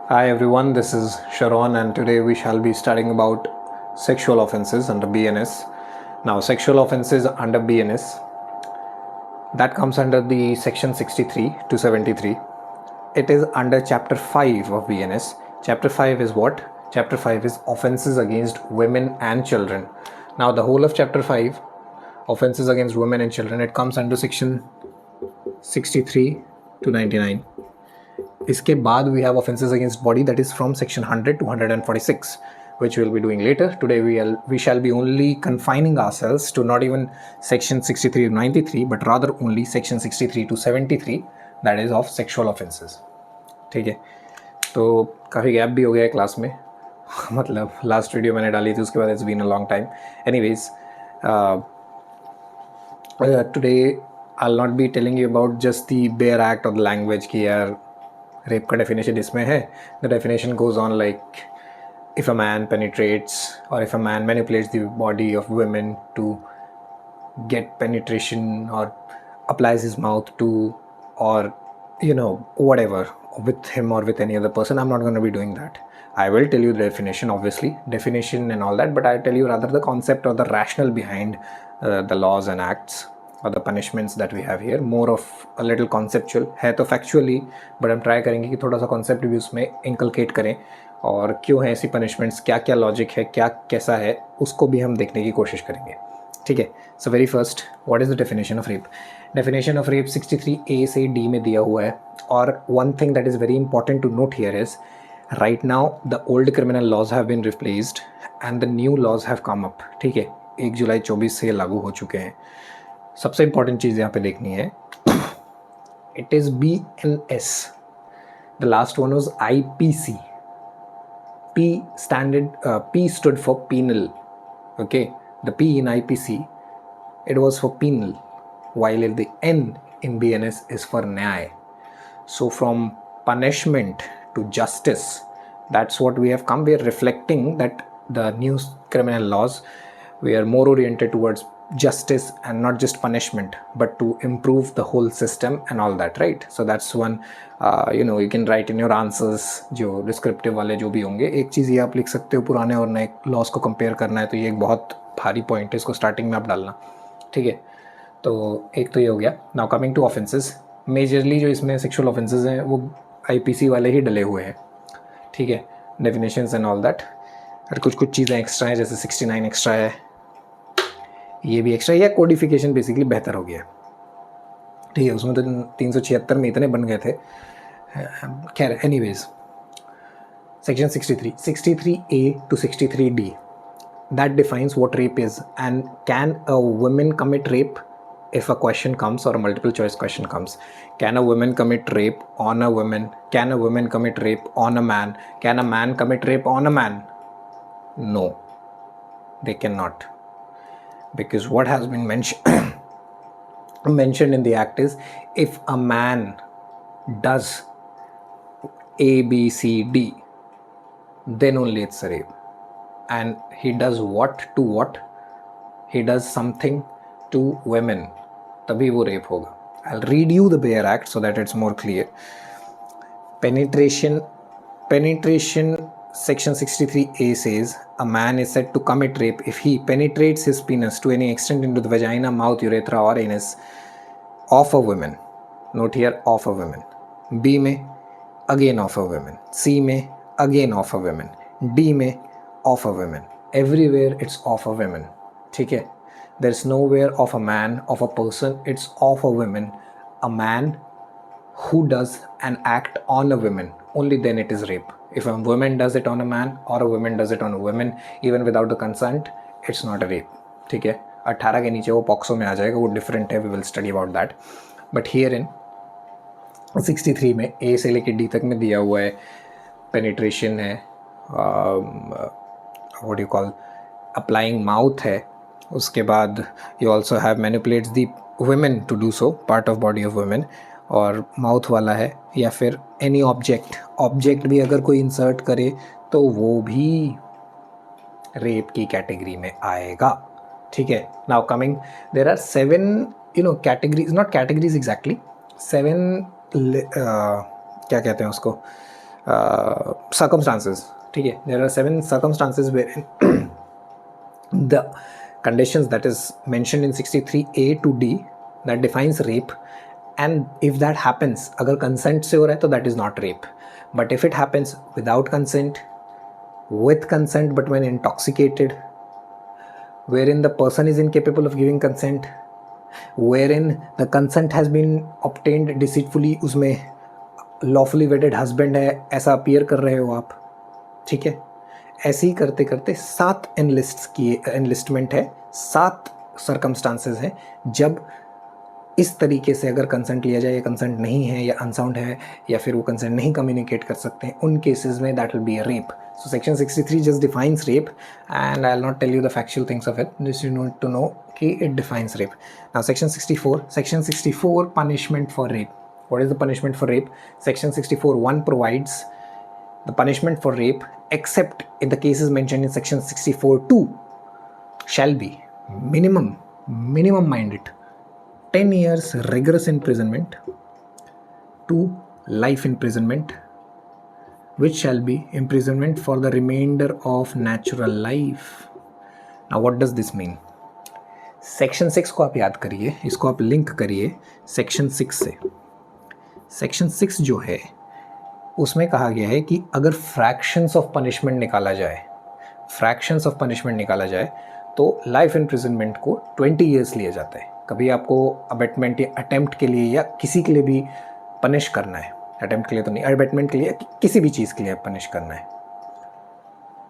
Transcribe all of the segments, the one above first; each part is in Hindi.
Hi everyone, this is Sharon, and today we shall be studying about sexual offenses under BNS. Now, sexual offenses under BNS that comes under the section 63 to 73. It is under chapter 5 of BNS. Chapter 5 is what? Chapter 5 is offenses against women and children. Now, the whole of chapter 5, offenses against women and children, it comes under section 63 to 99. इसके बाद we have offenses against body, that is from section 100 to 146, which we'll be doing later. Today we shall be only confining ourselves to not even section 63 to 93, but rather only section 63 to 73, that is of sexual offenses. ठीक है, तो काफ़ी गैप भी हो गया है क्लास में मतलब लास्ट वीडियो मैंने डाली थी, उसके बाद it's been a long time. Anyways, today I will not be telling you about just the bare act और द लैंग्वेज की यार रेप का डेफिनेशन इसमें है. The definition goes on like if a man penetrates or if a man manipulates the body of women to get penetration or applies his mouth to, or whatever, with him or with any other person. I'm not going to be doing that. I will tell you the definition, obviously, definition and all that, but I'll tell you rather the concept or the rationale behind the laws and acts or the punishments that we have here. More of a little conceptual है तो factually, but हम try करेंगे कि थोड़ा सा concept भी उसमें inculcate करें, और क्यों है ऐसी punishments, क्या क्या logic है, क्या कैसा है, उसको भी हम देखने की कोशिश करेंगे. ठीक है. So very first, what is the definition of rape? Definition of rape 63A से D में दिया हुआ है. और one thing that is very important to note here is right now the old criminal laws have been replaced and the new laws have come up. ठीक है, 1 जुलाई 24 से लागू हो चुके हैं. सबसे इंपॉर्टेंट चीज़ यहाँ पे देखनी है, it is BNS. The last one was IPC. P stood for penal. Okay, the P in IPC, it was for penal, while the N in BNS is for nyay. So from punishment to justice, that's what we have come. We are reflecting that the new criminal laws, we are more oriented towards justice and not just punishment, but to improve the whole system and all that, right? So that's one, you can write in your answers जो डिस्क्रिप्टिव वाले जो भी होंगे. एक चीज़ ये आप लिख सकते हो, पुराने और नए लॉस को कंपेयर करना है, तो ये एक बहुत भारी पॉइंट है, इसको स्टार्टिंग में आप डालना. ठीक है, तो एक तो ये हो गया. Now coming to offences, majorly जो इसमें सेक्सुअल ऑफेंसेस हैं वो IPC वाले ही डले हुए हैं. ठीक है, डेफिनेशंस एंड ऑल दैट. और कुछ चीज़ें एक्स्ट्रा हैं, जैसे 69 एक्स्ट्रा है, ये भी एक्स्ट्रा. या कोडिफिकेशन बेसिकली बेहतर हो गया. ठीक है, उसमें तो 376 में इतने बन गए थे. खैर, anyways, section 63A to 63D, that defines what rape is, and can a woman commit rape? If a question comes or a multiple choice question comes, can a woman commit rape on a woman? Can a woman commit rape on a man? Can a man commit rape on a man? No, they cannot, because what has been mentioned in the act is, if a man does A, B, C, D, then only it's a rape. And he does what to what? He does something to women, तभी वो rape होगा. I'll read you the Bayer Act so that it's more clear. Penetration, section 63A says a man is said to commit rape if he penetrates his penis to any extent into the vagina, mouth, urethra or anus of a woman. Note here, of a woman. B में again of a woman. C में again of a woman. D में of a woman. Everywhere it's of a woman. ठीक है, there's nowhere of a man, of a person, it's of a woman. A man who does an act on a woman, only then it is rape. If a woman does it on a man or a woman does it on a woman, even without the consent, it's not a rape. ठीक है, 18 के नीचे वो पॉक्सो में आ जाएगा, वो डिफरेंट है, we will study about that. But here in 63 में A से लेके D तक में दिया हुआ है, penetration है, what do you call, applying mouth है, उसके बाद you also have manipulates the women to do so, part of body of women, और माउथ वाला है, या फिर एनी ऑब्जेक्ट भी अगर कोई इंसर्ट करे तो वो भी रेप की कैटेगरी में आएगा. ठीक है, now coming, there are 7 categories, not categories exactly, 7 क्या कहते हैं उसको, circumstances. ठीक है, there are 7 circumstances wherein the conditions that is mentioned in 63A to D that defines rape, and if that happens, अगर consent से हो रहा है तो that is not rape, but if it happens without consent, with consent but when intoxicated, wherein the person is incapable of giving consent, wherein the consent has been obtained deceitfully, उसमें lawfully wedded husband है ऐसा अपीयर कर रहे हो आप, ठीक है, ऐसे ही करते करते 7 एनलिस्टमेंट है, 7 सर्कमस्टांसेस हैं जब इस तरीके से अगर कंसेंट लिया जाए या कंसेंट नहीं है या अनसाउंड है या फिर वो कंसेंट नहीं कम्युनिकेट कर सकते हैं, उन केसेस में that will be a rape. So section 63 just defines rape and I will not tell you the factual things of it, this you need to know कि it defines rape. Now section 64 punishment for rape. What is the punishment for rape? Section 64(1) provides the punishment for rape, except in the cases mentioned in section 64(2), shall be minimum mind it, 10 years rigorous imprisonment to life imprisonment, which shall be imprisonment for the remainder of natural life. Now what does this mean? Section 6 को आप याद करिए, इसको आप लिंक करिए सेक्शन 6 से. सेक्शन 6 जो है उसमें कहा गया है कि अगर फ्रैक्शंस ऑफ पनिशमेंट निकाला जाए तो लाइफ इम्प्रिजनमेंट को 20 ईयर्स लिया जाता है. कभी आपको अबेटमेंट या अटेम्प्ट के लिए या किसी के लिए भी पनिश करना है, अटेम्प्ट के लिए तो नहीं, अबेटमेंट के लिए किसी भी चीज़ के लिए पनिश करना है,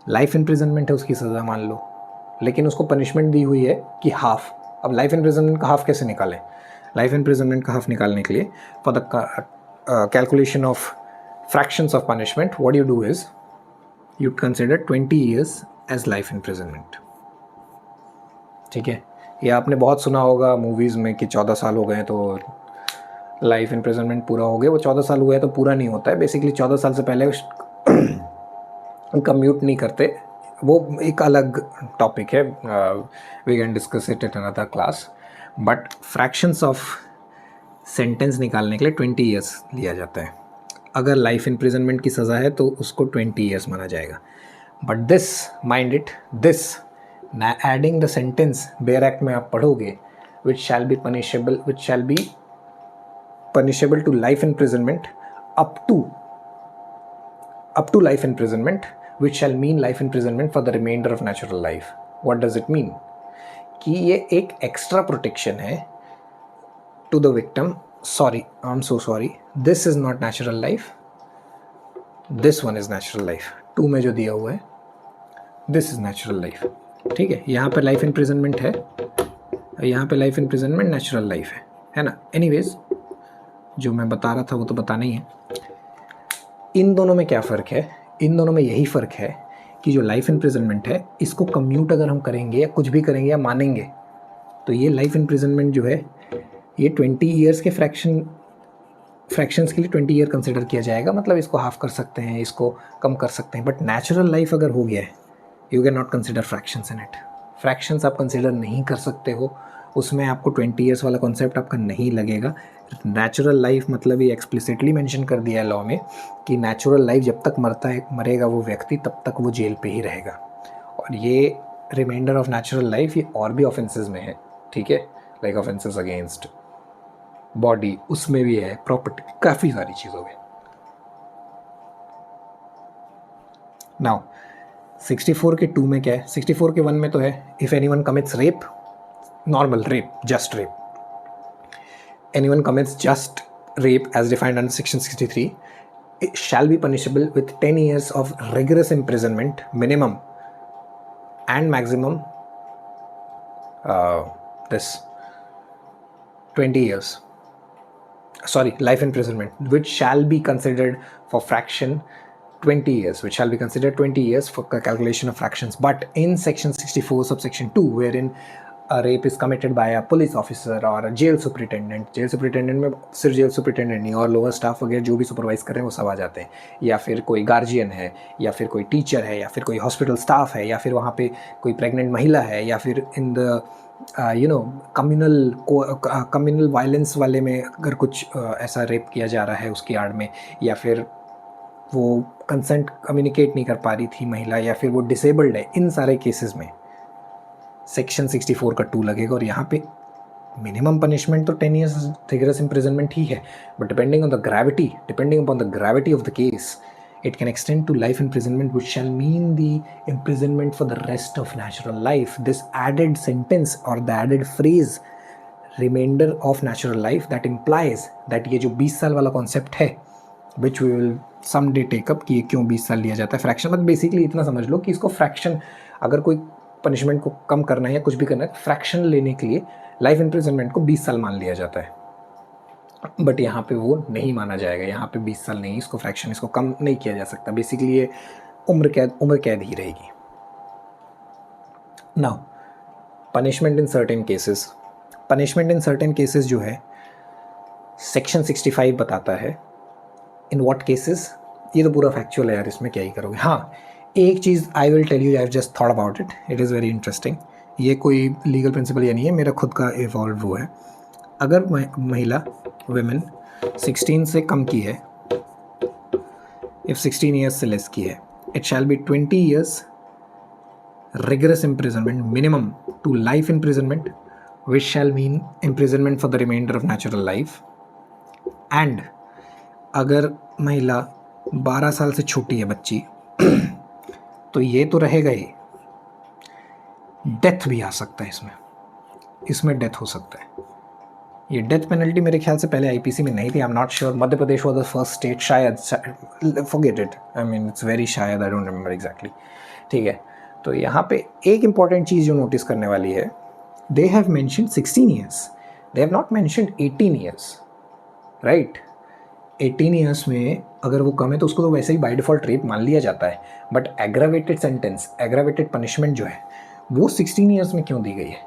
लाइफ इम्प्रिजनमेंट है उसकी सज़ा मान लो, लेकिन उसको पनिशमेंट दी हुई है कि हाफ. अब लाइफ इम्प्रिजनमेंट का हाफ कैसे निकालें? लाइफ इम्प्रिजनमेंट का हाफ निकालने के लिए for the calculation of fractions of punishment what you do is you consider 20 years as life imprisonment. ठीक है, ये आपने बहुत सुना होगा मूवीज़ में कि 14 साल हो गए तो लाइफ इम्प्रिजनमेंट पूरा हो गया. वो 14 साल हुए तो पूरा नहीं होता है. बेसिकली 14 साल से पहले कम्यूट नहीं करते, वो एक अलग टॉपिक है, we can discuss it in another class. But fractions of sentence निकालने के लिए 20 ईयर्स लिया जाता है. अगर लाइफ इम्प्रिजनमेंट की सज़ा है तो उसको 20 ईयर्स माना जाएगा. But this mind it, this adding the sentence bare act में आप पढ़ोगे which shall be punishable to life imprisonment up to life imprisonment which shall mean life imprisonment for the remainder of natural life. What does it mean? कि ये एक एक्स्ट्रा प्रोटेक्शन है to the victim. Sorry, I am so sorry, this is not natural life, this one is natural life. 2 में जो दिया हुआ है दिस इज़ नेचुरल लाइफ. ठीक है, यहाँ पे लाइफ इम्प्रिजनमेंट है, यहाँ पे लाइफ इम्प्रिजनमेंट नेचुरल लाइफ है ना. एनीवेज, जो मैं बता रहा था वो तो बताना ही है. इन दोनों में क्या फ़र्क है? इन दोनों में यही फ़र्क है कि जो लाइफ इम्प्रिजनमेंट है इसको कम्यूट अगर हम करेंगे या कुछ भी करेंगे या मानेंगे तो ये लाइफ इम्प्रिजनमेंट जो है ये 20 ईयर्स के फ्रैक्शंस के लिए 20 ईयर कंसिडर किया जाएगा. मतलब इसको हाफ कर सकते हैं, इसको कम कर सकते हैं. बट नेचुरल लाइफ अगर हो गया है you can not consider fractions in it. Fractions आप कंसिडर नहीं कर सकते हो, उसमें आपको 20 ईयर्स वाला कॉन्सेप्ट आपका नहीं लगेगा. नेचुरल लाइफ मतलब ये एक्सप्लिसिटली मेंशन कर दिया है लॉ में कि नेचुरल लाइफ जब तक मरेगा वो व्यक्ति तब तक वो जेल पे ही रहेगा. और ये रिमाइंडर ऑफ नेचुरल लाइफ ये और भी ऑफेंसेस में है. ठीक है, लाइक ऑफेंसेस अगेंस्ट बॉडी, उसमें भी है, प्रॉपर्टी, काफ़ी सारी चीज़ों में. नाउ 64 के 2 में क्या है? 64 के 1 में तो है if anyone commits rape, normal rape, just rape. Anyone commits just rape as defined under section 63, it shall be punishable with 10 years of rigorous imprisonment minimum and maximum this 20 years, sorry, life imprisonment, which shall be considered for fraction 20 years, which shall be considered 20 years for calculation of fractions. But in section 64 subsection 2 wherein a rape is committed by a police officer or a jail superintendent, jail superintendent में सिर्फ जेल सुपरिटेंडेंट नहीं और लोअर स्टाफ वगैरह जो भी सुपरवाइज कर रहे हैं वो सब आ जाते हैं, या फिर कोई गार्जियन है, या फिर कोई टीचर है, या फिर कोई हॉस्पिटल स्टाफ है, या फिर वहाँ पे कोई प्रेग्नेंट महिला है, या फिर इन द कम्युनल वायलेंस वाले में अगर कुछ ऐसा रेप किया जा रहा है उसकी आड़ में, या फिर वो कंसेंट कम्युनिकेट नहीं कर पा रही थी महिला, या फिर वो डिसेबल्ड है, इन सारे केसेस में सेक्शन 64 का 2 लगेगा। और यहाँ पे मिनिमम पनिशमेंट तो 10 ईयर्स रिगरस इम्प्रिजनमेंट ही है, but depending upon the gravity of the case, it can extend to life imprisonment, which shall mean the imprisonment for the rest of natural life. This added sentence or the added phrase remainder of natural life that implies that ये जो 20 साल वाला कॉन्सेप्ट है, which we will someday take up, कि ये क्यों 20 साल लिया जाता है फ्रैक्शन, मतलब बेसिकली इतना समझ लो कि इसको फ्रैक्शन, अगर कोई पनिशमेंट को कम करना है या कुछ भी करना है, फ्रैक्शन लेने के लिए लाइफ इम्प्रिजनमेंट को 20 साल मान लिया जाता है। बट यहाँ पे वो नहीं माना जाएगा, यहाँ पे 20 साल नहीं, इसको फ्रैक्शन, इसको कम नहीं किया जा सकता। बेसिकली ये उम्र कैद ही रहेगी। Now punishment in certain cases जो है सेक्शन 65 बताता है इन व्हाट केसेस। ये तो पूरा फैक्चुअल है यार, इसमें क्या ही करोगे। हाँ, एक चीज़ I will tell you, I have just thought about it, it is very interesting. ये कोई लीगल प्रिंसिपल या नहीं है, मेरा खुद का इवॉल्व वो है। अगर महिला वुमेन 16 से कम की है, इफ 16 ईयर्स से लेस की है, it shall be 20 years rigorous imprisonment minimum to life imprisonment, which shall mean imprisonment for the remainder of natural life. And अगर महिला 12 साल से छोटी है बच्ची तो ये तो रहेगा ही, डेथ भी आ सकता है इसमें डेथ हो सकता है। ये डेथ पेनल्टी मेरे ख्याल से पहले आईपीसी में नहीं थी, I am not sure. Madhya Pradesh was the first state शायद, forget it, I mean it's very शायद, आई डोंट रिमेंबर एग्जैक्टली। ठीक है, तो यहाँ पे एक इंपॉर्टेंट चीज़ जो नोटिस करने वाली है, they have mentioned 16 years, they have not mentioned 18 years, right. 18 years में अगर वो कम है तो उसको तो वैसे ही बाय डिफ़ॉल्ट रेप मान लिया जाता है, but aggravated sentence, aggravated punishment जो है वो 16 ईयर्स में क्यों दी गई है?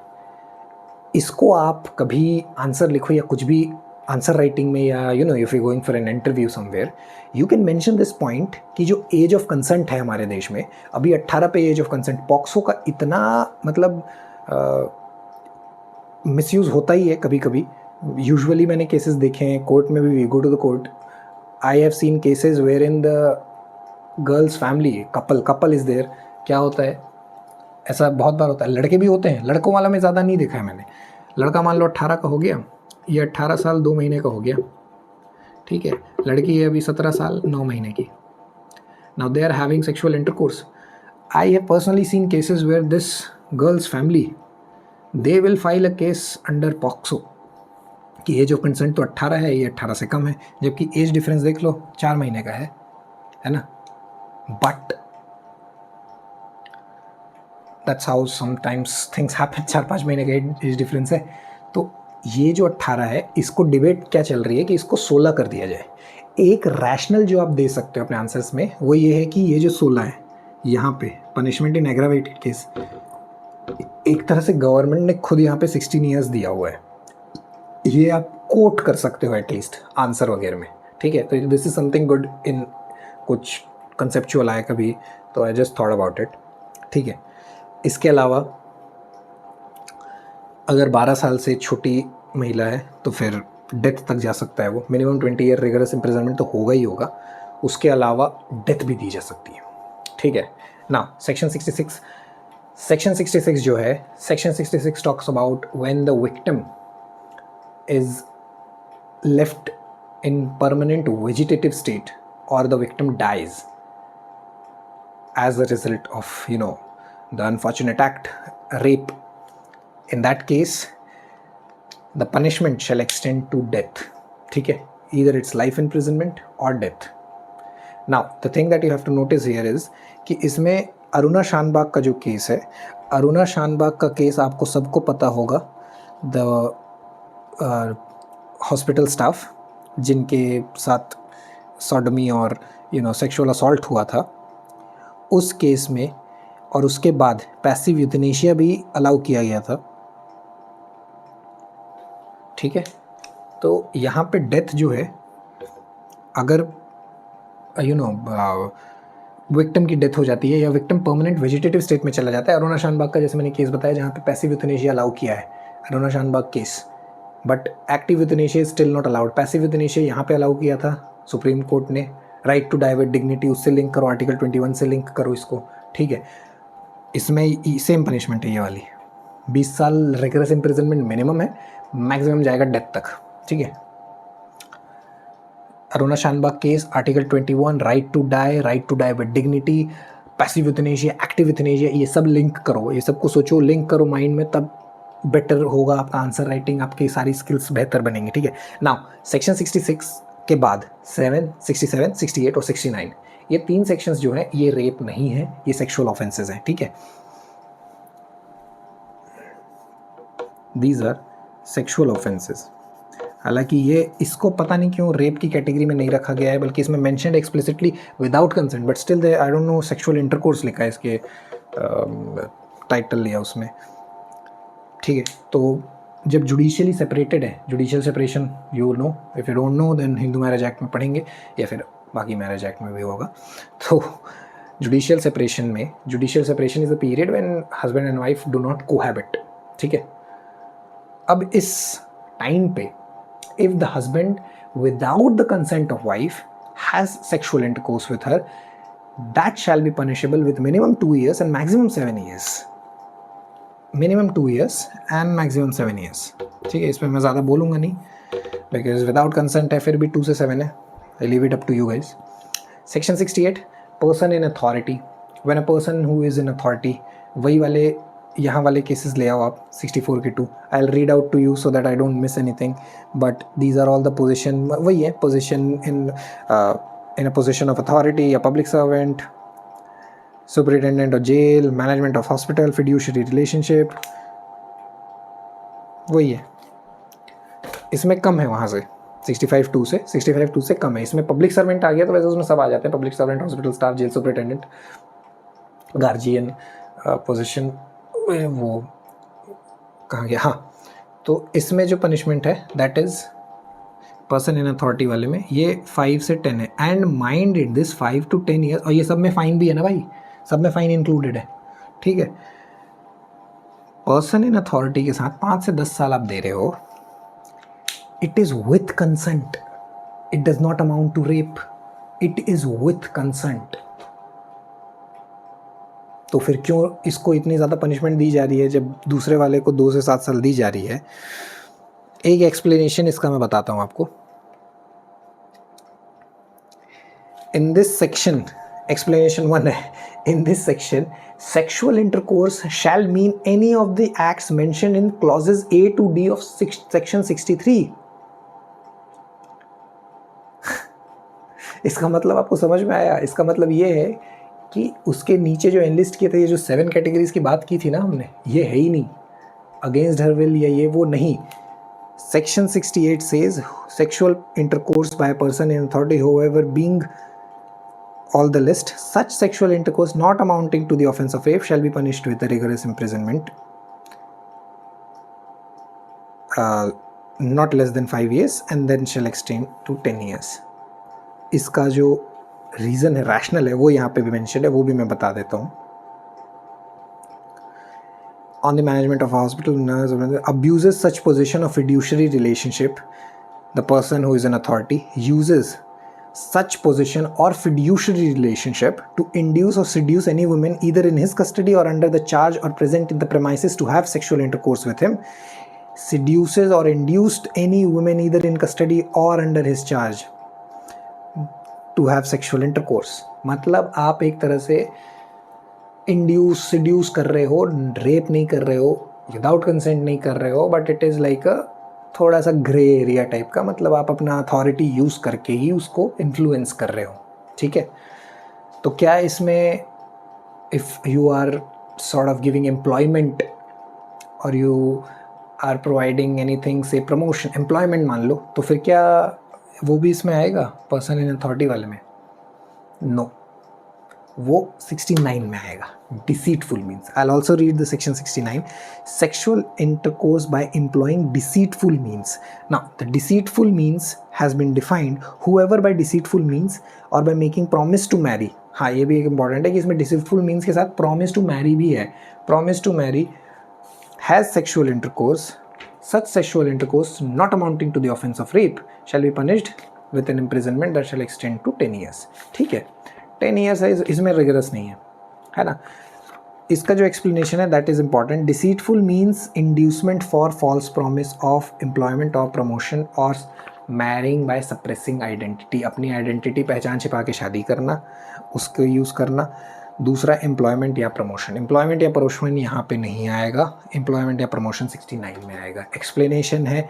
इसको आप कभी आंसर लिखो या कुछ भी आंसर राइटिंग में, या you know if you going for an interview somewhere, you can mention this point कि जो एज ऑफ कंसेंट है हमारे देश में अभी 18 पे एज ऑफ कंसेंट, पॉक्सो का इतना मतलब मिसयूज़ होता ही है कभी कभी। यूजुअली मैंने केसेस देखे हैं कोर्ट में भी, go to the court, I have seen cases where in the girls family couple is there, क्या होता है ऐसा बहुत बार होता है, लड़के भी होते हैं, लड़कों वाला में ज़्यादा नहीं देखा है मैंने। लड़का मान लो 18 का हो गया, ये 18 साल 2 महीने का हो गया, ठीक है, लड़की है अभी 17 साल 9 महीने की। Now they are having sexual intercourse. I have personally seen cases where this girls family they will file a case under POCSO कि एज ऑफ कंसेंट तो 18 है, ये 18 से कम है, जबकि एज डिफरेंस देख लो 4 महीने का है ना। But that's how sometimes things happen, 4-5 महीने का एज डिफरेंस है। तो ये जो 18 है, इसको डिबेट क्या चल रही है कि इसको 16 कर दिया जाए। एक रैशनल जो आप दे सकते हो अपने आंसर्स में वो ये है कि ये जो 16 है यहाँ पे पनिशमेंट इन एग्रावेटेड केस, एक तरह से गवर्नमेंट ने खुद यहाँ पे 16 ईयर्स दिया हुआ है, ये आप कोट कर सकते हो एटलीस्ट आंसर वगैरह में, ठीक है। तो this is something good in, कुछ कंसेप्चुअल आया कभी तो I just thought about it, ठीक है। इसके अलावा अगर 12 साल से छोटी महिला है तो फिर डेथ तक जा सकता है वो, मिनिमम 20 ईयर रिगरस इम्प्रिजनमेंट तो होगा ही होगा, उसके अलावा डेथ भी दी जा सकती है, ठीक है ना। सेक्शन 66 जो है, section 66 talks about when the victim is left in permanent vegetative state और the victim dies as a result of the unfortunate act, rape. In that case the punishment shall extend to death, ठीक है, either it's life imprisonment or death. Now the thing that you have to notice here is कि इसमें अरुणा शानबाग का जो केस है, अरुणा शानबाग का केस आपको सबको पता होगा, द हॉस्पिटल स्टाफ जिनके साथ सॉडमी और सेक्सुअल असॉल्ट हुआ था, उस केस में, और उसके बाद पैसिव यूथनेशिया भी अलाउ किया गया था, ठीक है। तो यहाँ पे डेथ जो है, अगर विक्टिम की डेथ हो जाती है या विक्टिम परमानेंट वेजिटेटिव स्टेट में चला जाता है, अरुणा शानबाग का जैसे मैंने केस बताया जहाँ पे पैसिव यूथनेशिया अलाउ किया है, Aruna Shanbaug case, but active euthanasia is still not allowed. Passive euthanasia यहाँ पे अलाउ किया था सुप्रीम कोर्ट ने right to die with dignity उससे लिंक करो, आर्टिकल 21 से लिंक करो इसको, ठीक है। इसमें सेम पनिशमेंट है ये वाली, 20 साल रिगरस इम्प्रिजनमेंट मिनिमम है, मैक्सिमम जाएगा डेथ तक, ठीक है। Aruna Shanbaug case, article 21, right to die with dignity, passive euthanasia, active euthanasia, ये सब लिंक करो, ये सबको सोचो, लिंक करो माइंड में, तब बेटर होगा आपका आंसर राइटिंग, आपकी सारी स्किल्स बेहतर बनेंगी, ठीक है। नाउ सेक्शन 66 के बाद 7, 67, 68 और 69, ये 3 सेक्शंस जो हैं ये रेप नहीं है, ये सेक्सुअल ऑफेंसेस हैं, ठीक है। These are sexual offences. हालांकि ये इसको पता नहीं क्यों रेप की कैटेगरी में नहीं रखा गया है, बल्कि इसमें mentioned explicitly without consent, but still they I don't know sexual intercourse लिखा है इसके टाइटल लिया उसमें, ठीक है। तो जब जुडिशियली सेपरेटेड है, judicial separation you know, if you don't know then Hindu marriage act में पढ़ेंगे या फिर बाकी मैरिज एक्ट में भी होगा। तो judicial separation is a period when husband and wife do not cohabit, ठीक है। अब इस टाइम पे if the husband without the consent of wife has sexual intercourse with her, that shall be punishable with minimum 2 years and maximum 7 years. Minimum 2 years and maximum 7 years, ठीक है। इसमें मैं ज़्यादा बोलूँगा नहीं, because without consent है, फिर भी 2 से 7 है, I leave it up to you guys. Section 68, person in authority. When a person who is in authority, वही वाले यहाँ वाले केसेस ले आओ आप 64 के 2, I will read out to you so that I don't miss anything, but these are all the position, वही है position in a position of authority, या public servant, superintendent of jail, management of hospital, fiduciary relationship, वही है। इसमें कम है वहाँ से 65(2) से कम है। इसमें पब्लिक सर्वेंट आ गया तो वैसे उसमें सब आ जाते हैं, public servant, hospital staff, jail superintendent, guardian position, वो कहाँ गया, हाँ। तो इसमें जो पनिशमेंट है that is person in authority वाले में ये 5 से 10 है, and mind it this 5 to 10 years, और ये सब में फ़ाइन भी है ना भाई, सब में फ़ाइन इंक्लूडेड है, ठीक है। पर्सन इन अथॉरिटी के साथ 5 से 10 साल आप दे रहे हो, it is with consent, it does not amount to rape, it is with consent. तो फिर क्यों इसको इतनी ज़्यादा पनिशमेंट दी जा रही है जब दूसरे वाले को 2 से 7 साल दी जा रही है? एक एक्सप्लेनेशन इसका मैं बताता हूँ आपको। इन दिस सेक्शन, एक्सप्लेनेशन 1 है, in this section sexual intercourse shall mean any of the acts mentioned in clauses A to D of section 63. इसका मतलब आपको समझ में आया? इसका मतलब ये है कि उसके नीचे जो एनलिस्ट किए थे, ये जो 7 कैटेगरीज की बात की थी ना हमने, ये है ही नहीं, अगेंस्ट हर विल या ये वो नहीं। Section 68 says sexual intercourse by person in authority however being all the list, such sexual intercourse not amounting to the offense of rape shall be punished with a rigorous imprisonment not less than 5 years and then shall extend to 10 years. इसका जो रीज़न है, रैशनल है, वो यहाँ पे भी मेंशन है, वो भी मैं बता देता हूँ। On the management of a hospital, nurse abuses such position of fiduciary relationship, the person who is in authority uses such position or fiduciary relationship to induce or seduce any woman either in his custody or under the charge or present in the premises to have sexual intercourse with him. Seduces or induced any woman either in custody or under his charge to have sexual intercourse. मतलब आप एक तरह से इंड्यूस seduce कर रहे हो, रेप नहीं कर रहे हो, विदाउट कंसेंट नहीं कर रहे हो, बट इट इज़ लाइक अ थोड़ा सा ग्रे एरिया टाइप का, मतलब आप अपना अथॉरिटी यूज़ करके ही उसको इन्फ्लुएंस कर रहे हो, ठीक है। तो क्या इसमें if you are sort of giving employment और यू आर प्रोवाइडिंग एनीथिंग से प्रमोशन, एम्प्लॉयमेंट मान लो, तो फिर क्या वो भी इसमें आएगा पर्सन इन अथॉरिटी वाले में? नो, वो 69 में आएगा। Deceitful means, I'll also read the section 69. Sexual intercourse by employing deceitful means. Now the deceitful means has been defined, whoever by deceitful means or by making promise to marry. हाँ, ये भी एक important है कि इसमें deceitful means के साथ promise to marry भी है। Promise to marry has sexual intercourse, such sexual intercourse not amounting to the offense of rape shall be punished with an imprisonment that shall extend to 10 years. ठीक है, 10 ईयर्स है, इसमें रिगरस नहीं है ना। इसका जो एक्सप्लेनेशन है that is important. Deceitful means inducement for false promise of employment और प्रमोशन और मैरिंग बाय सप्रेसिंग आइडेंटिटी, अपनी आइडेंटिटी पहचान छिपा के शादी करना, उसको यूज़ करना। दूसरा एम्प्लॉयमेंट या प्रमोशन, एम्प्लॉयमेंट या प्रमोशन यहाँ पे नहीं आएगा, एम्प्लॉयमेंट या प्रमोशन 69 में आएगा। एक्सप्लेनेशन है,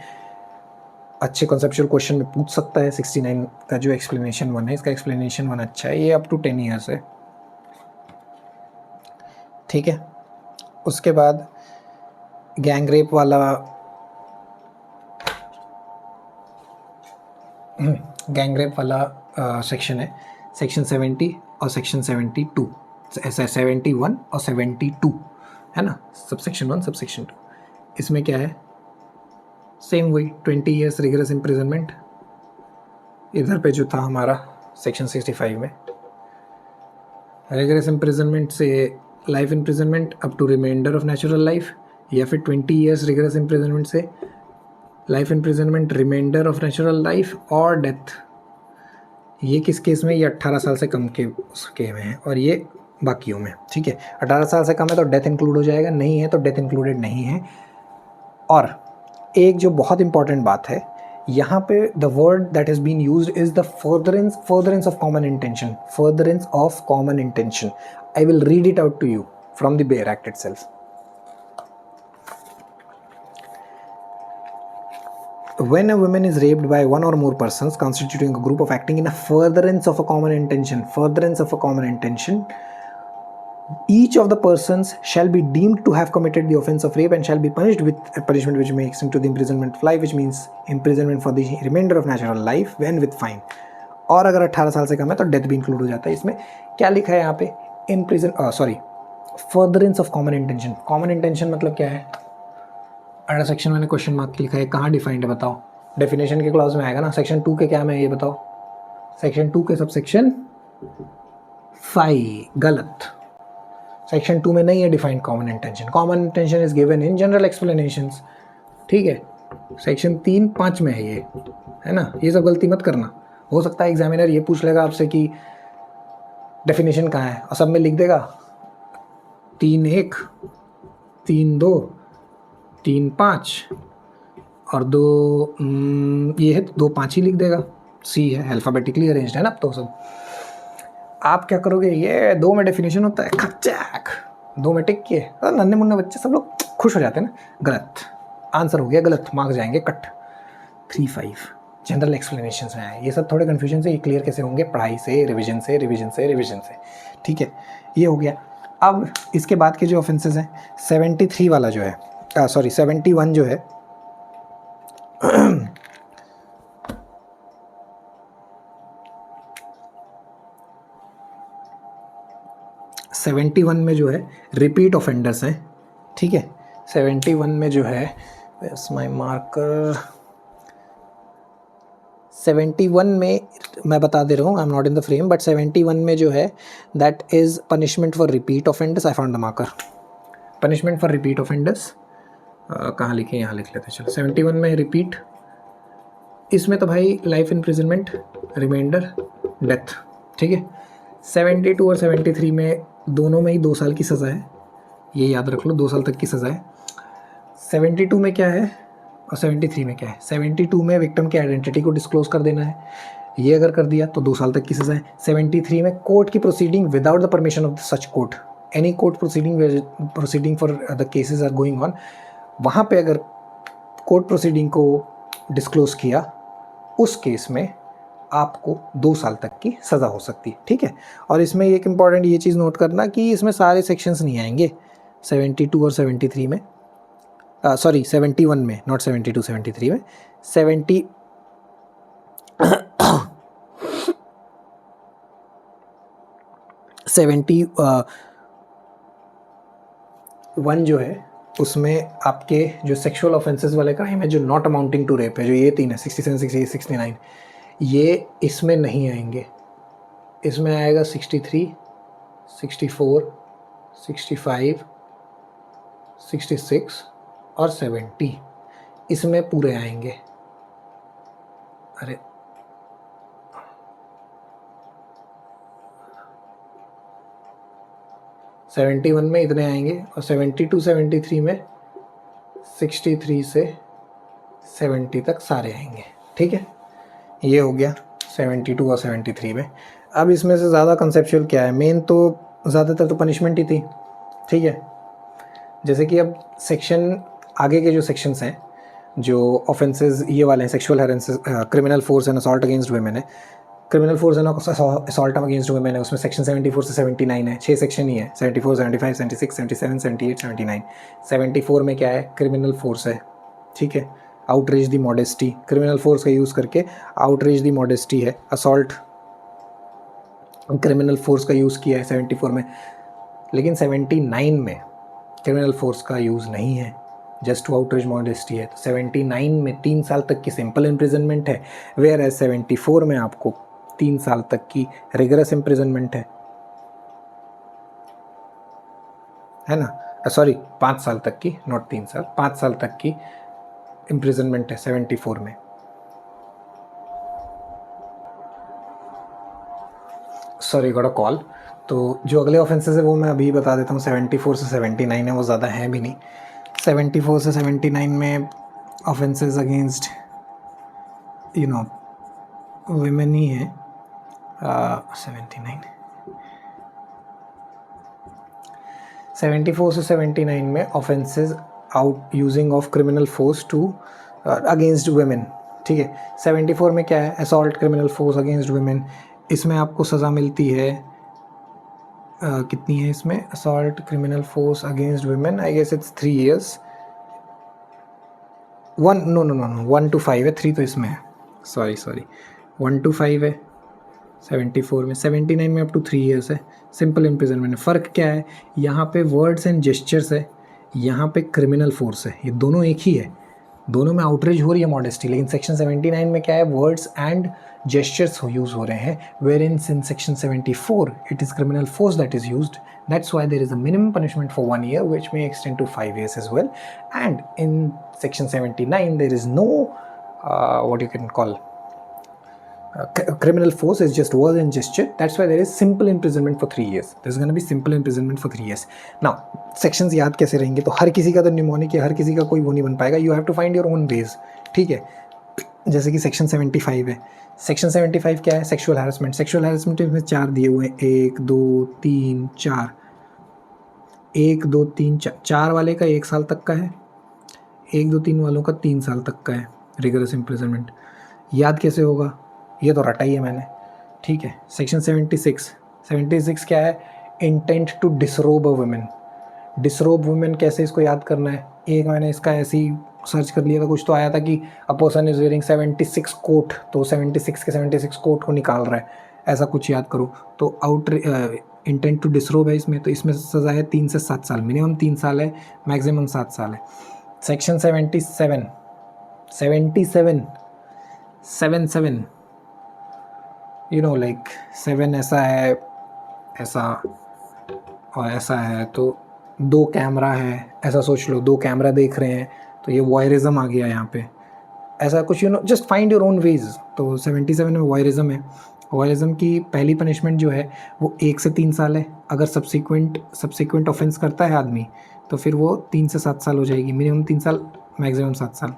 अच्छे कॉन्सेप्चुअल क्वेश्चन में पूछ सकता है। 69 का जो एक्सप्लेनेशन 1 है, इसका एक्सप्लेनेशन 1 अच्छा है, ये अप टू 10 ईयर्स है। ठीक है, उसके बाद गैंग रेप वाला सेक्शन है, सेक्शन 70 और सेक्शन 72, 71 और 72 है ना, सब सेक्शन 1 सब सेक्शन 2। इसमें क्या है, सेम वही 20 ईयर्स रिगरस इम्प्रिजनमेंट। इधर पे जो था हमारा सेक्शन 65 में रिगरस इम्प्रिजनमेंट से life imprisonment up to remainder of natural life, या फिर 20 ईयर्स रिगरस इम्प्रिजनमेंट से life imprisonment remainder of natural life और डेथ। ये किस केस में, ये 18 साल से कम के उसके में है और ये बाकियों में। ठीक है, 18 साल से कम है तो डेथ इंक्लूड हो जाएगा, नहीं है तो डेथ इंक्लूडेड नहीं है। और एक जो बहुत इंपॉर्टेंट बात है यहाँ पे, the word that has been used is the furtherance of common intention, furtherance of common intention. I will read it out to you from the bare act itself. When a woman is raped by one or more persons constituting a group of acting in a furtherance of a common intention, each of the persons shall be deemed to have committed the offence of rape and shall be punished with a punishment which may extend to the imprisonment of life, which means imprisonment for the remainder of natural life when with fine। और अगर 18 साल से कम है तो डेथ भी इंक्लूड हो जाता है। इसमें क्या लिखा है यहाँ पे, furtherance of common intention. Common intention मतलब क्या है, अगर सेक्शन मैंने क्वेश्चन मार्क लिखा है, कहाँ डिफाइंड है बताओ, डेफिनेशन के क्लॉज में आएगा ना। सेक्शन 2 के क्या में ये बताओ, सेक्शन 2 के सब सेक्शन 5, गलत। सेक्शन 2 में नहीं है defined common intention. Common intention is given in general explanations. ठीक है, सेक्शन 3, 5 में है ये, है ना। ये सब गलती मत करना, हो सकता है एग्जामिनर ये पूछ लेगा आपसे कि डेफिनेशन कहाँ है और सब में लिख देगा 3(1), 3(2), 3(5) और 2 ये है 2(5) ही लिख देगा। सी है, अल्फ़ाबेटिकली अरेंज्ड है ना। अब तो सब आप क्या करोगे, ये 2 में डेफिनेशन होता है, खच्चैक 2 में टिक किए, नन्हे मुन्ने बच्चे सब लोग खुश हो जाते हैं ना। गलत आंसर हो गया, गलत मार्क्स जाएंगे कट। 3(5) जनरल एक्सप्लेनेशन में आए। ये सब थोड़े कन्फ्यूजन से, ये क्लियर कैसे होंगे, पढ़ाई से, रिविजन से। ठीक है, ये हो गया। अब इसके बाद के जो ऑफेंसेस हैं, 73 वाला जो है, 71 जो है, 71 में जो है रिपीट ऑफेंडर्स हैं। ठीक है, 71 में जो है, माय मार्कर, 71 में मैं बता दे रहा हूँ, आई am not in the frame, but 71 में जो है that is punishment for repeat offenders. I found the marker, punishment for repeat offenders कहाँ लिखे, यहाँ लिख लेते हैं। चलो 71 में रिपीट, इसमें तो भाई लाइफ इम्प्रिजनमेंट, रिमाइंडर, डेथ। ठीक है, 72 और 73 में दोनों में ही 2 साल की सज़ा है, ये याद रख लो, 2 साल तक की सज़ा है। 72 में क्या है और 73 में क्या है, 72 में विक्टिम की आइडेंटिटी को डिस्क्लोज कर देना है, ये अगर कर दिया तो 2 साल तक की सज़ा है। 73 में कोर्ट की proceeding without the permission of such court, any court proceeding for the cases are going on, वहाँ पे अगर कोर्ट प्रोसीडिंग को डिस्क्लोज किया, उस केस में आपको 2 साल तक की सज़ा हो सकती है। ठीक है, और इसमें एक इम्पॉर्टेंट ये चीज़ नोट करना कि इसमें सारे सेक्शंस नहीं आएंगे 72 और 73 में, 71 में, नॉट 72 73 में, 71 जो है उसमें आपके जो सेक्सुअल ऑफेंसेस वाले क्राइम है, जो नॉट अमाउंटिंग टू रेप है, जो ये 3 है, 67, 68, 69, ये इसमें नहीं आएंगे। इसमें आएगा 63, 64, 65, 66 और 70, इसमें पूरे आएंगे। अरे 71 में इतने आएंगे और 72 73 में 63 से 70 तक सारे आएंगे। ठीक है, ये हो गया 72 और 73 में। अब इसमें से ज़्यादा कंसेप्चुअल क्या है, मेन तो ज़्यादातर तो पनिशमेंट ही थी। ठीक है, जैसे कि अब सेक्शन आगे के जो सेक्शंस हैं, जो ऑफेंसेस ये वाले हैं, sexual harassment, criminal force and assault against women है, criminal force and assault against women है, उसमें सेक्शन 74 से 79 है, 6 सेक्शन ही है, 74 75 76 77 78 79। 74 में क्या है, क्रिमिनल फोर्स है। ठीक है, आउटरीच दी मॉडेस्टी, क्रिमिनल फोर्स का यूज़ करके आउटरीच दी मॉडेस्टी है। असॉल्ट क्रिमिनल फोर्स का यूज़ किया है 74 में, लेकिन 79 में क्रिमिनल फोर्स का यूज़ नहीं है, जस्ट टू आउटरीच मॉडेस्टी है। तो 79 में 3 साल तक की सिंपल इम्प्रिजनमेंट है, वेयर एज 74 में आपको 3 साल तक की रिगरस इम्प्रिजनमेंट है ना, सॉरी 5 साल तक की, नॉट 3 साल, 5 साल तक की इम्प्रिजनमेंट है 74 में। Sorry got a call. तो जो अगले ऑफेंसेस है वो मैं अभी बता देता हूँ। 74 से 79 है, वो ज़्यादा है भी नहीं। 74 से 79 में ऑफेंसेस अगेंस्ट वुमेन ही है। 74 से 79 में offences out using of criminal force to against women. ठीक है, 74 में क्या है, assault criminal force against women, इसमें आपको सज़ा मिलती है कितनी है इसमें, assault criminal force against women, I guess it's 3 years। 1 to 5 है, 3 तो इसमें है, सॉरी 1 to 5 है 74 में। 79 में अप टू 3 years है, सिंपल इम्प्रिजनमेंट है। फ़र्क क्या है, यहाँ पे वर्ड्स एंड जेस्चर्स है, यहाँ पे क्रिमिनल फोर्स है, ये दोनों एक ही है, दोनों में आउटरीच हो रही है मॉडेस्टी। लेकिन सेक्शन 79 में क्या है, वर्ड्स एंड जेस्चर्स यूज़ हो रहे हैं, where in section 74 it is criminal force that is used. That's why there is a minimum punishment for 1 year, which may extend to 5 years as well. And in section 79, there is no what you can call criminal force, is just word and gesture. That's why there is simple imprisonment for 3 years. There's going to be simple imprisonment for 3 years. Now, sections याद कैसे रहेंगे, तो हर किसी का तो निमोनिक है, हर किसी का कोई वो नहीं बन पाएगा, you have to find your own ways. ठीक है, जैसे कि सेक्शन 75 है। सेक्शन 75 क्या है, सेक्सुअल हैरेसमेंट। सेक्सुअल हैरेसमेंट में 4 दिए हुए हैं, 1 2 3 4, 1 2 3 4 वाले का 1 साल तक का है, 1 2 3 वालों का 3 साल तक का है रिगरस इम्प्रिजनमेंट। याद कैसे होगा, ये तो रटा ही है मैंने। ठीक है, सेक्शन 76 क्या है, intent to disrobe a women. Disrobe women कैसे इसको याद करना है, एक मैंने इसका ऐसे ही सर्च कर लिया था, कुछ तो आया था कि a person is wearing 76 coat, तो 76 के 76 कोट को निकाल रहा है, ऐसा कुछ याद करो। तो इंटेंट टू डिसरोब है इसमें, तो इसमें सज़ा है 3 से 7 साल, मिनिमम 3 साल है, मैक्सिमम 7 साल है। सेक्शन 77 लाइक 7 ऐसा है, ऐसा और ऐसा है, तो 2 कैमरा है, ऐसा सोच लो, 2 कैमरा देख रहे हैं, तो ये वॉयरिज्म आ गया यहाँ पे, ऐसा कुछ just find your own ways. तो 77 में वॉयरिज्म है। वॉयरिज्म की पहली पनिशमेंट जो है वो 1 से 3 साल है, अगर सब्सिक्वेंट ऑफेंस करता है आदमी तो फिर वो 3 से 7 साल हो जाएगी, मिनिमम 3 साल मैक्सिमम 7 साल।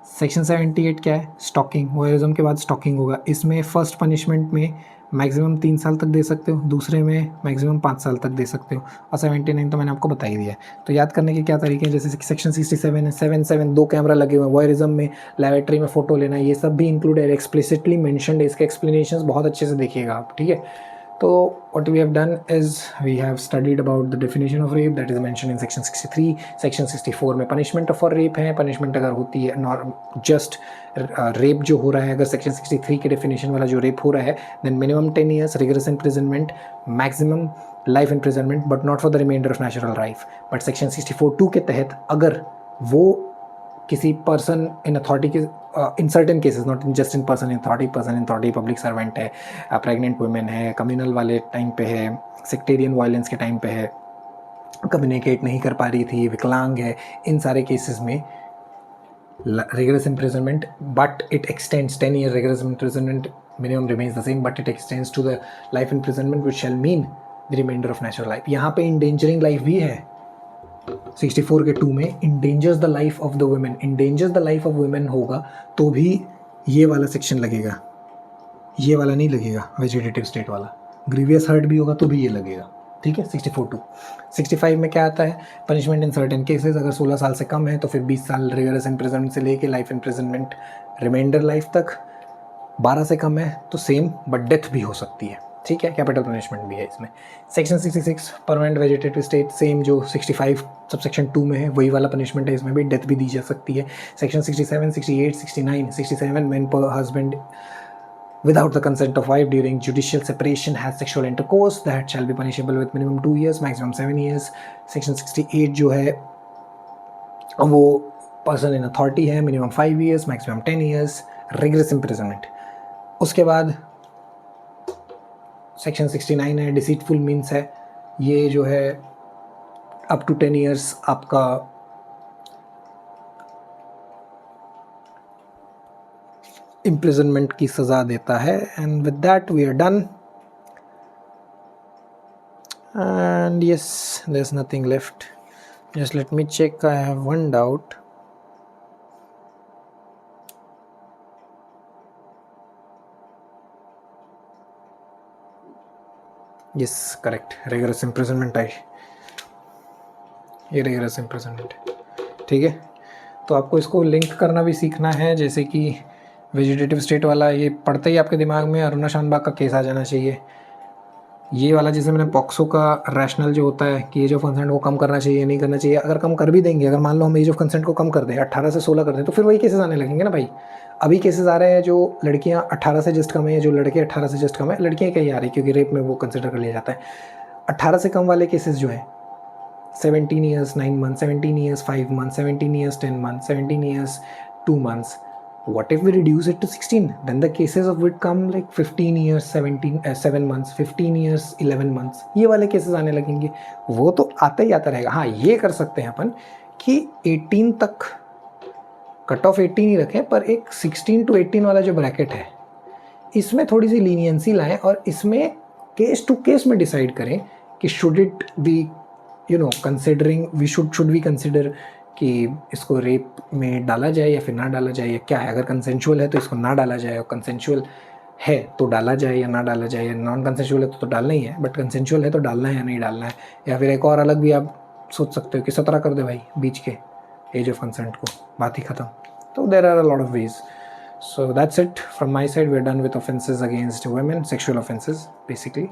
सेक्शन 78 क्या है, स्टॉकिंग। वॉयरिज्म के बाद स्टॉकिंग होगा, इसमें फर्स्ट पनिशमेंट में मैक्सिमम 3 साल तक दे सकते हो, दूसरे में मैक्सिमम 5 साल तक दे सकते हो, और 79 तो मैंने आपको बता ही दिया है। तो याद करने के क्या तरीके हैं, जैसे सेक्शन 67 है, 77 2 कैमरा लगे हुए हैं, वॉयरिज्म में लैबोरेटरी में फ़ोटो लेना, ये सब भी इंक्लूड है, एक्सप्लिसिटली मेंशन्ड है, इसके एक्सप्लेनेशंस बहुत अच्छे से देखिएगा आप। ठीक है, तो what we have done is we have studied about the definition of rape that is mentioned in section 63. section 64 में punishment for rape है, punishment अगर होती है just rape जो हो रहा है, अगर section 63 के definition वाला जो rape हो रहा है, then minimum 10 years rigorous imprisonment, maximum life imprisonment, but not for the remainder of natural life. but section 64(2) के तहत अगर वो किसी पर्सन इन अथॉरिटी के in certain cases, not just in person in authority public servant है, प्रेग्नेंट वुमेन है, कम्युनल वाले टाइम पे है, सेक्टेरियन वायलेंस के टाइम पे है, कम्युनिकेट नहीं कर पा रही थी, विकलांग है, इन सारे केसेस में rigorous imprisonment, but it extends 10 year rigorous imprisonment minimum remains the same, but it extends to the life imprisonment, which shall mean the remainder of natural life. यहाँ पे इंडेंजरिंग लाइफ भी है 64 के 2 में, endangers the life of the women, endangers the life of women होगा तो भी ये वाला सेक्शन लगेगा, ये वाला नहीं लगेगा वेजिटेटिव स्टेट वाला। ग्रीवियस हर्ट भी होगा तो भी ये लगेगा, ठीक है। 64 टू 65 में क्या आता है, पनिशमेंट इन सर्टेन केसेस, अगर 16 साल से कम है तो फिर 20 साल रिगरस इम्प्रिजनमेंट से लेके लाइफ इम्प्रिजनमेंट रिमाइंडर लाइफ तक, 12 से कम है तो सेम बट डेथ भी हो सकती है, ठीक है। कैपिटल पनिशमेंट भी है इसमें। Section 66 permanent vegetative state, same जो 65 सब सेक्शन 2 में है वही वाला पनिशमेंट है, इसमें भी डेथ भी दी जा सकती है। सेक्शन 67, 68, 69, 67 मैन पर husband without the consent of wife during judicial separation has sexual intercourse, that shall be punishable with minimum 2 years maximum 7 years. Section 68 जो है वो पर्सन इन अथॉरिटी है, minimum 5 years maximum 10 years rigorous imprisonment. उसके बाद सेक्शन 69 है, डिसीटफुल मीन्स है, ये जो है अप टू 10 years आपका imprisonment की सज़ा देता है। And with that we are done, and yes there is nothing left. Just let me check, I have one doubt. Yes correct, rigorous imprisonment I, ये रिगरस इम्प्रिजनमेंट, ठीक है। तो आपको इसको लिंक करना भी सीखना है, जैसे कि वेजिटेटिव स्टेट वाला ये पढ़ते ही आपके दिमाग में अरुणा शानबाग का केस आ जाना चाहिए। ये वाला जैसे मैंने पॉक्सो का रैशनल जो होता है कि एज ऑफ कंसेंट को कम करना चाहिए नहीं करना चाहिए, अगर कम कर भी देंगे, अगर मान लो हम एज ऑफ कंसेंट को कम कर दें 18 से 16 कर दें तो फिर वही केसेस आने लगेंगे ना भाई। अभी केसेस आ रहे हैं जो लड़कियाँ 18 से जस्ट कम है, जो लड़के 18 से जस्ट कम है, लड़कियाँ कहीं आ रही क्योंकि रेप में वो कंसिडर कर लिया जाता है। 18 से कम वाले केसेस जो है 17 years 9 months, 17 years 5 months, 17 years 10 months, 17 years 2 months. What if we reduce it to 16? Then the cases of it come like 15 years 7 months, 15 years 11 months, ये वाले केसेस आने लगेंगे। वो तो आता ही आता रहेगा। हाँ, ये कर सकते हैं अपन कि 18 तक कट ऑफ 18 ही रखें, पर एक 16 to 18 वाला जो ब्रैकेट है इसमें थोड़ी सी लीनियंसी लाएं और इसमें केस टू केस में डिसाइड करें कि should it be considering, we should we consider कि इसको रेप में डाला जाए या फिर ना डाला जाए या क्या है। अगर कंसेंशुअल है तो इसको ना डाला जाए, और कंसेंशुअल है तो डाला जाए या ना डाला जाए, या नॉन कंसेंशुअल है तो डालना ही है, बट कंसेंशुअल है तो डालना है या नहीं डालना है। या फिर एक और अलग भी आप सोच सकते हो कि 17 कर दे भाई बीच के एज ऑफ कंसेंट को, बात ही ख़त्म। तो there are a lot of ways. So that's it from my side, we are done with offences against women, sexual offences basically.